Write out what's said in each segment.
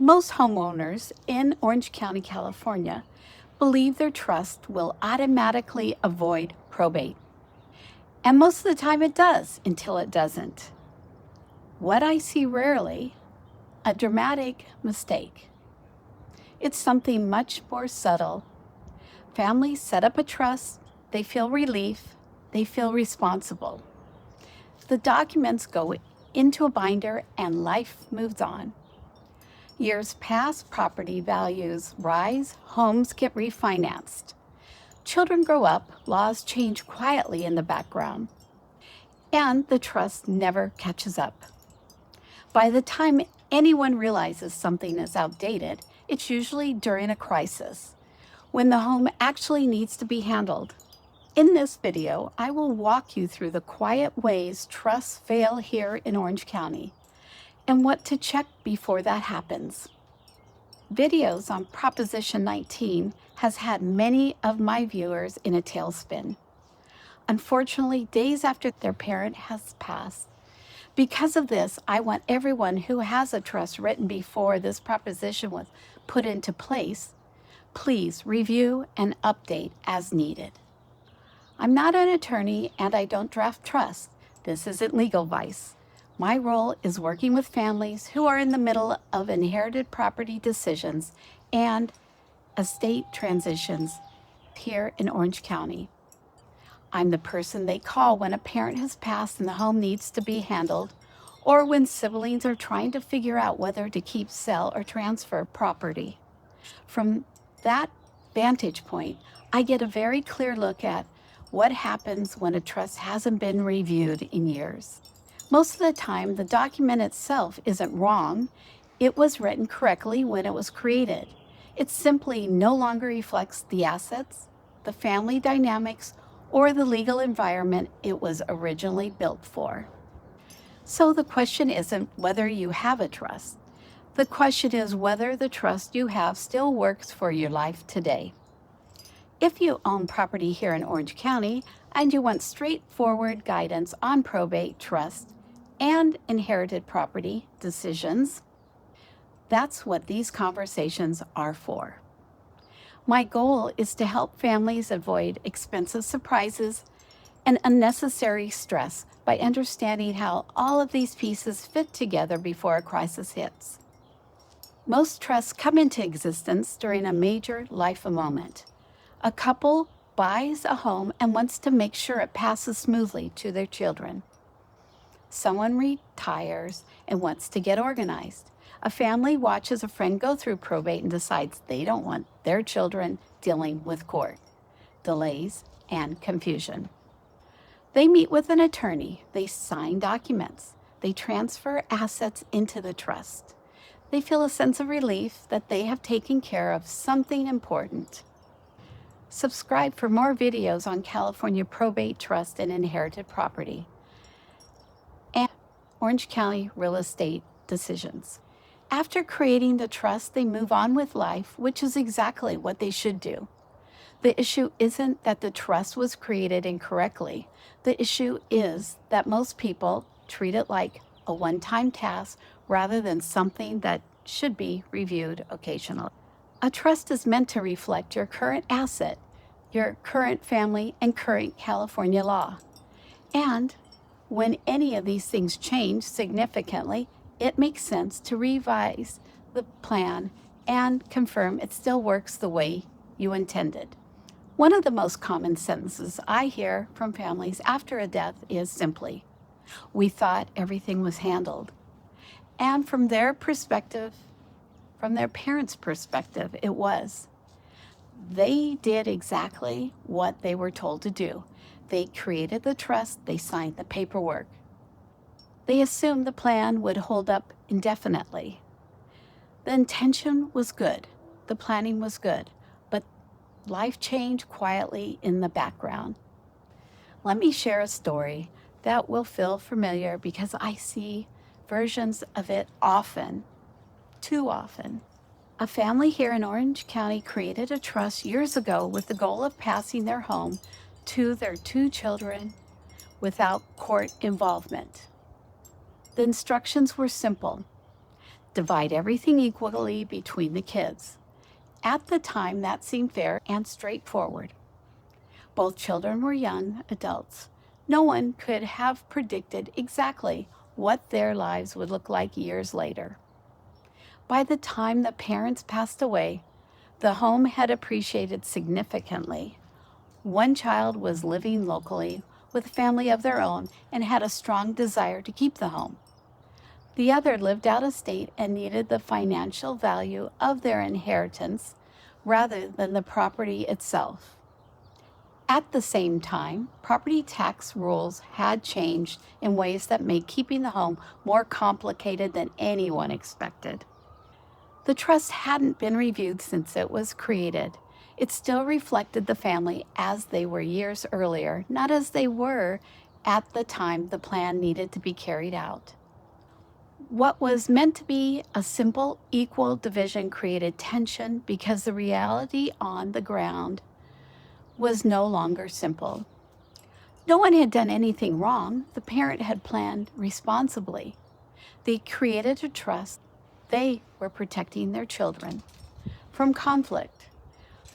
Most homeowners in Orange County, California, believe their trust will automatically avoid probate. And most of the time it does until it doesn't. What I see rarely, a dramatic mistake. It's something much more subtle. Families set up a trust, they feel relief, they feel responsible. The documents go into a binder and life moves on. Years pass, property values rise, homes get refinanced. Children grow up, laws change quietly in the background, and the trust never catches up. By the time anyone realizes something is outdated, it's usually during a crisis, when the home actually needs to be handled. In this video, I will walk you through the quiet ways trusts fail here in Orange County and what to check before that happens. Videos on Proposition 19 has had many of my viewers in a tailspin. Unfortunately, days after their parent has passed. Because of this, I want everyone who has a trust written before this proposition was put into place, please review and update as needed. I'm not an attorney and I don't draft trusts. This isn't legal advice. My role is working with families who are in the middle of inherited property decisions and estate transitions here in Orange County. I'm the person they call when a parent has passed and the home needs to be handled, or when siblings are trying to figure out whether to keep, sell, or transfer property. From that vantage point, I get a very clear look at what happens when a trust hasn't been reviewed in years. Most of the time, the document itself isn't wrong. It was written correctly when it was created. It simply no longer reflects the assets, the family dynamics, or the legal environment it was originally built for. So the question isn't whether you have a trust. The question is whether the trust you have still works for your life today. If you own property here in Orange County and you want straightforward guidance on probate, trust, and inherited property decisions, that's what these conversations are for. My goal is to help families avoid expensive surprises and unnecessary stress by understanding how all of these pieces fit together before a crisis hits. Most trusts come into existence during a major life moment. A couple buys a home and wants to make sure it passes smoothly to their children. Someone retires and wants to get organized. A family watches a friend go through probate and decides they don't want their children dealing with court, delays, and confusion. They meet with an attorney. They sign documents. They transfer assets into the trust. They feel a sense of relief that they have taken care of something important. Subscribe for more videos on California probate, trust, and inherited property, and Orange County real estate decisions. After creating the trust, they move on with life, which is exactly what they should do. The issue isn't that the trust was created incorrectly. The issue is that most people treat it like a one-time task rather than something that should be reviewed occasionally. A trust is meant to reflect your current asset, your current family, and current California law. And when any of these things change significantly, it makes sense to revise the plan and confirm it still works the way you intended. One of the most common sentences I hear from families after a death is simply, "We thought everything was handled." And from their perspective, from their parents' perspective, it was. They did exactly what they were told to do. They created the trust, they signed the paperwork. They assumed the plan would hold up indefinitely. The intention was good, the planning was good, but life changed quietly in the background. Let me share a story that will feel familiar because I see versions of it often, too often. A family here in Orange County created a trust years ago with the goal of passing their home to their 2 children without court involvement. The instructions were simple. divide everything equally between the kids. At the time, that seemed fair and straightforward. Both children were young adults. No one could have predicted exactly what their lives would look like years later. By the time the parents passed away, the home had appreciated significantly. One child was living locally with a family of their own and had a strong desire to keep the home. The other lived out of state and needed the financial value of their inheritance rather than the property itself. At the same time, property tax rules had changed in ways that made keeping the home more complicated than anyone expected. The trust hadn't been reviewed since it was created. It still reflected the family as they were years earlier, not as they were at the time the plan needed to be carried out. What was meant to be a simple, equal division created tension because the reality on the ground was no longer simple. No one had done anything wrong. The parent had planned responsibly. They created a trust. They were protecting their children from conflict.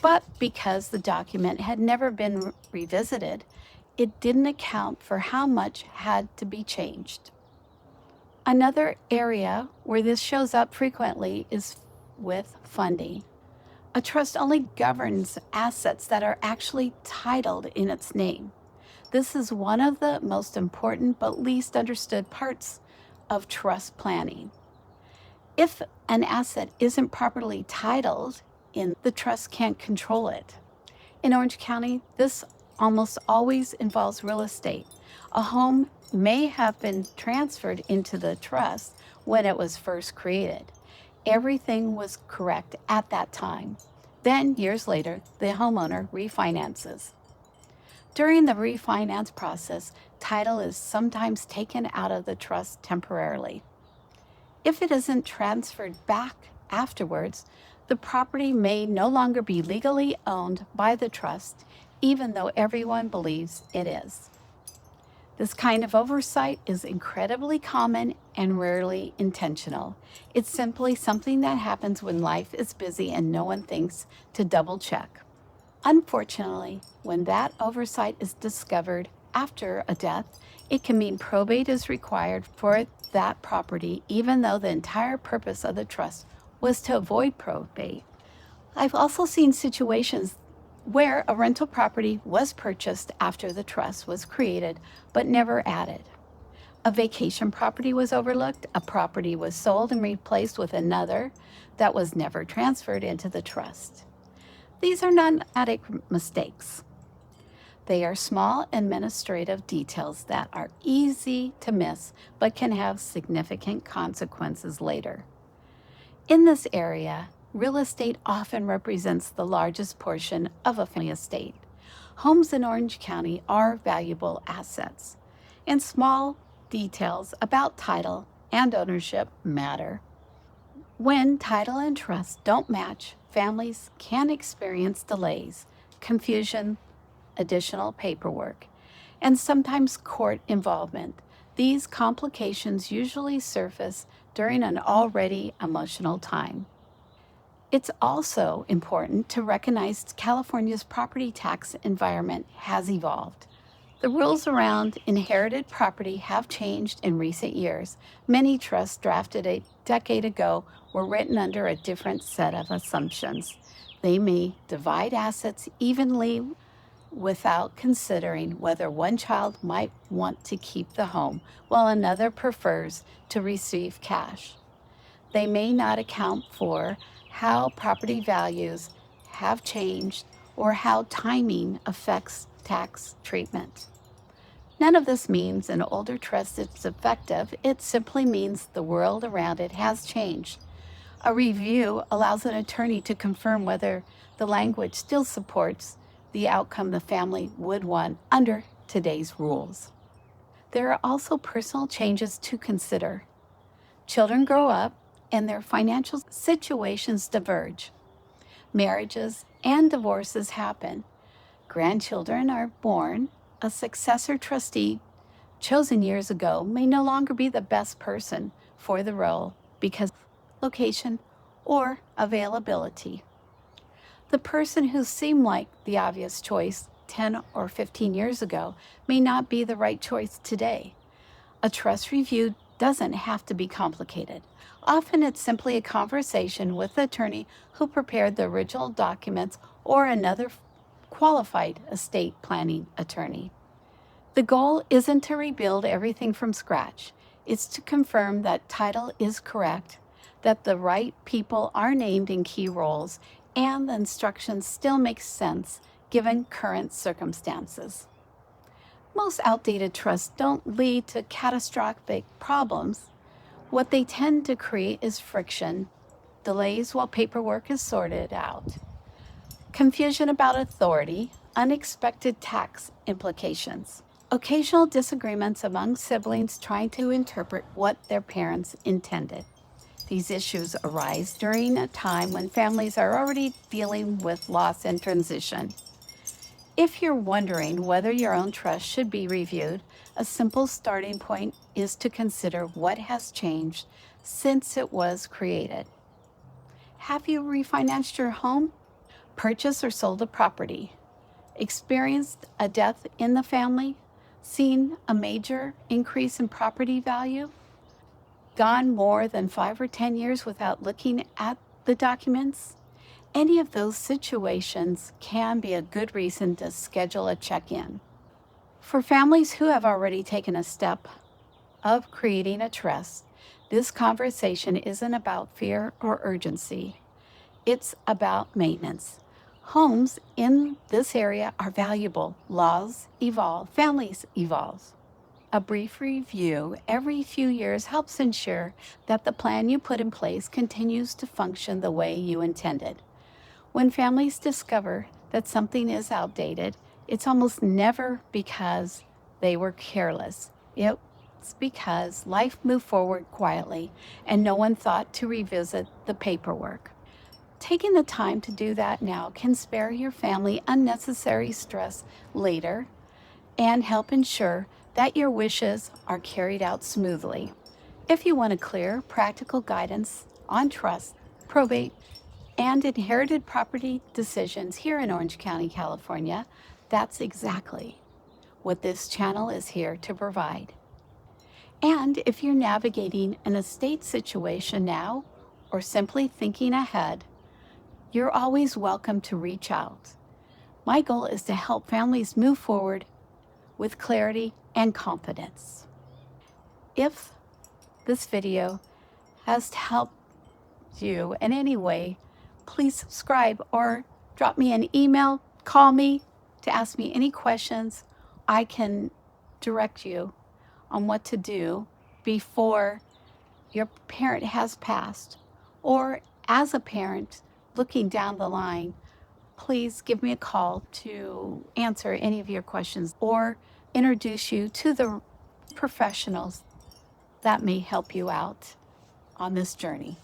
But because the document had never been revisited, it didn't account for how much had to be changed. Another area where this shows up frequently is with funding. A trust only governs assets that are actually titled in its name. This is one of the most important but least understood parts of trust planning. If an asset isn't properly titled in, the trust can't control it. In Orange County, this almost always involves real estate. A home may have been transferred into the trust when it was first created. Everything was correct at that time. Then, years later, the homeowner refinances. During the refinance process, title is sometimes taken out of the trust temporarily. If it isn't transferred back afterwards, the property may no longer be legally owned by the trust, even though everyone believes it is. This kind of oversight is incredibly common and rarely intentional. It's simply something that happens when life is busy and no one thinks to double check. Unfortunately, when that oversight is discovered after a death, it can mean probate is required for that property, even though the entire purpose of the trust was to avoid probate. I've also seen situations where a rental property was purchased after the trust was created, but never added. A vacation property was overlooked, a property was sold and replaced with another that was never transferred into the trust. These are not automatic mistakes. They are small administrative details that are easy to miss, but can have significant consequences later. In this area, real estate often represents the largest portion of a family estate. Homes in Orange County are valuable assets, and small details about title and ownership matter. When title and trust don't match, families can experience delays, confusion, additional paperwork, and sometimes court involvement. These complications usually surface during an already emotional time. It's also important to recognize California's property tax environment has evolved. The rules around inherited property have changed in recent years. Many trusts drafted a decade ago were written under a different set of assumptions. They may divide assets evenly without considering whether one child might want to keep the home while another prefers to receive cash. They may not account for how property values have changed or how timing affects tax treatment. None of this means an older trust is effective. It simply means the world around it has changed. A review allows an attorney to confirm whether the language still supports the outcome the family would want under today's rules. There are also personal changes to consider. Children grow up and their financial situations diverge. Marriages and divorces happen. Grandchildren are born. A successor trustee chosen years ago may no longer be the best person for the role because location, or availability. The person who seemed like the obvious choice 10 or 15 years ago may not be the right choice today. A trust review doesn't have to be complicated. Often it's simply a conversation with the attorney who prepared the original documents or another qualified estate planning attorney. The goal isn't to rebuild everything from scratch. It's to confirm that title is correct, that the right people are named in key roles, and the instructions still make sense given current circumstances. Most outdated trusts don't lead to catastrophic problems. What they tend to create is friction, delays while paperwork is sorted out, confusion about authority, unexpected tax implications, occasional disagreements among siblings trying to interpret what their parents intended. These issues arise during a time when families are already dealing with loss and transition. If you're wondering whether your own trust should be reviewed, a simple starting point is to consider what has changed since it was created. Have you refinanced your home, purchased or sold a property, experienced a death in the family, seen a major increase in property value, gone more than 5 or 10 years without looking at the documents? Any of those situations can be a good reason to schedule a check-in. For families who have already taken a step of creating a trust, this conversation isn't about fear or urgency. It's about maintenance. Homes in this area are valuable. Laws evolve, families evolve. A brief review every few years helps ensure that the plan you put in place continues to function the way you intended. When families discover that something is outdated, it's almost never because they were careless. It's because life moved forward quietly and no one thought to revisit the paperwork. Taking the time to do that now can spare your family unnecessary stress later and help ensure that your wishes are carried out smoothly. If you want a clear, practical guidance on trust, probate, and inherited property decisions here in Orange County, California, that's exactly what this channel is here to provide. And if you're navigating an estate situation now or simply thinking ahead, you're always welcome to reach out. My goal is to help families move forward with clarity and confidence. If this video has helped you in any way, please subscribe or drop me an email, call me to ask me any questions. I can direct you on what to do before your parent has passed, or as a parent looking down the line. Please give me a call to answer any of your questions or introduce you to the professionals that may help you out on this journey.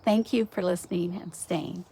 Thank you for listening and staying.